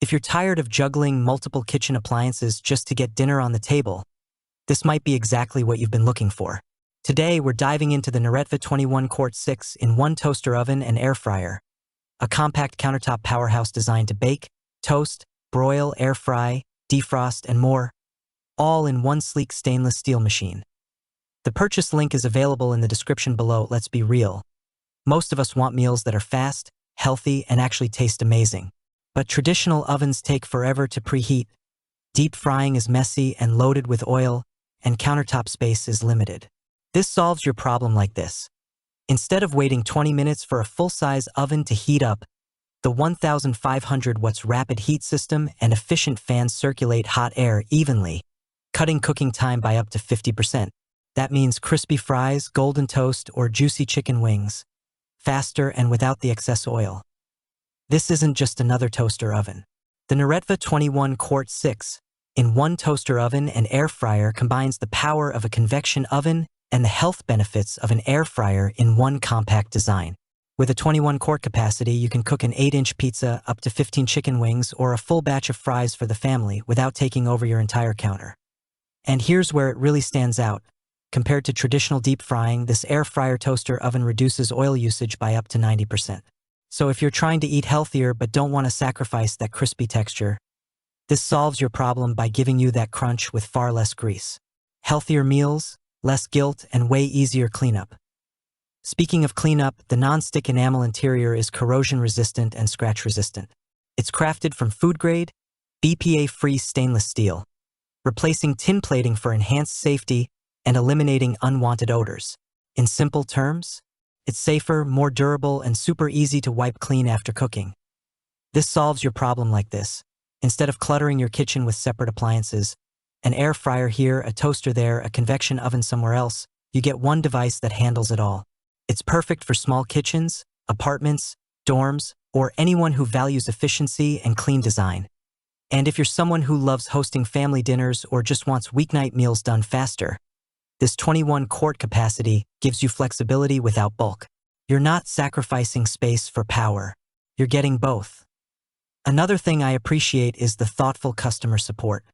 If you're tired of juggling multiple kitchen appliances just to get dinner on the table, this might be exactly what you've been looking for. Today, we're diving into the Neretva 21 Quart 6-in-1 toaster oven and air fryer, a compact countertop powerhouse designed to bake, toast, broil, air fry, defrost, and more, all in one sleek stainless steel machine. The purchase link is available in the description below. Let's be real. Most of us want meals that are fast, healthy, and actually taste amazing. But traditional ovens take forever to preheat. Deep frying is messy and loaded with oil, and countertop space is limited. This solves your problem like this. Instead of waiting 20 minutes for a full-size oven to heat up, the 1500 watts rapid heat system and efficient fans circulate hot air evenly, cutting cooking time by up to 50%. That means crispy fries, golden toast, or juicy chicken wings, faster and without the excess oil. This isn't just another toaster oven. The Neretva 21 Quart 6-in-1 toaster oven and air fryer combines the power of a convection oven and the health benefits of an air fryer in one compact design. With a 21 quart capacity, you can cook an 8-inch pizza, up to 15 chicken wings, or a full batch of fries for the family without taking over your entire counter. And here's where it really stands out. Compared to traditional deep frying, this air fryer toaster oven reduces oil usage by up to 90%. So if you're trying to eat healthier but don't want to sacrifice that crispy texture, this solves your problem by giving you that crunch with far less grease. Healthier meals, less guilt, and way easier cleanup. Speaking of cleanup, the non-stick enamel interior is corrosion-resistant and scratch-resistant. It's crafted from food-grade, BPA-free stainless steel, replacing tin plating for enhanced safety and eliminating unwanted odors. In simple terms, it's safer, more durable, and super easy to wipe clean after cooking. This solves your problem like this. Instead of cluttering your kitchen with separate appliances, an air fryer here, a toaster there, a convection oven somewhere else, you get one device that handles it all. It's perfect for small kitchens, apartments, dorms, or anyone who values efficiency and clean design. And if you're someone who loves hosting family dinners or just wants weeknight meals done faster, this 21 quart capacity gives you flexibility without bulk. You're not sacrificing space for power. You're getting both. Another thing I appreciate is the thoughtful customer support.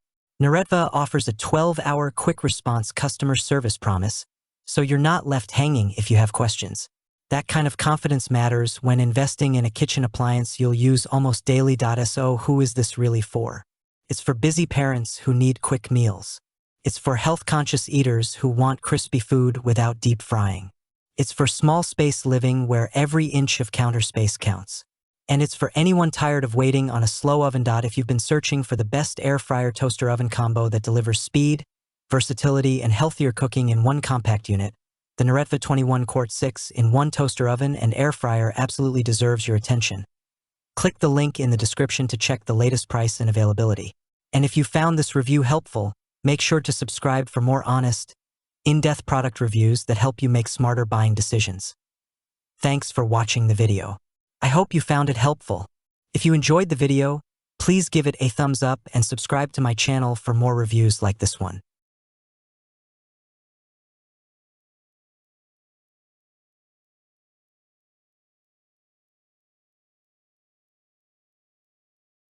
Neretva offers a 12-hour quick response customer service promise, so you're not left hanging if you have questions. That kind of confidence matters when investing in a kitchen appliance you'll use almost daily. So who is this really for? It's for busy parents who need quick meals. It's for health-conscious eaters who want crispy food without deep frying. It's for small space living where every inch of counter space counts. And it's for anyone tired of waiting on a slow oven. If you've been searching for the best air fryer toaster oven combo that delivers speed, versatility, and healthier cooking in one compact unit, the Neretva 21 Quart 6-in-1 toaster oven and air fryer absolutely deserves your attention. Click the link in the description to check the latest price and availability. And if you found this review helpful, make sure to subscribe for more honest, in-depth product reviews that help you make smarter buying decisions. Thanks for watching the video. I hope you found it helpful. If you enjoyed the video, please give it a thumbs up and subscribe to my channel for more reviews like this one.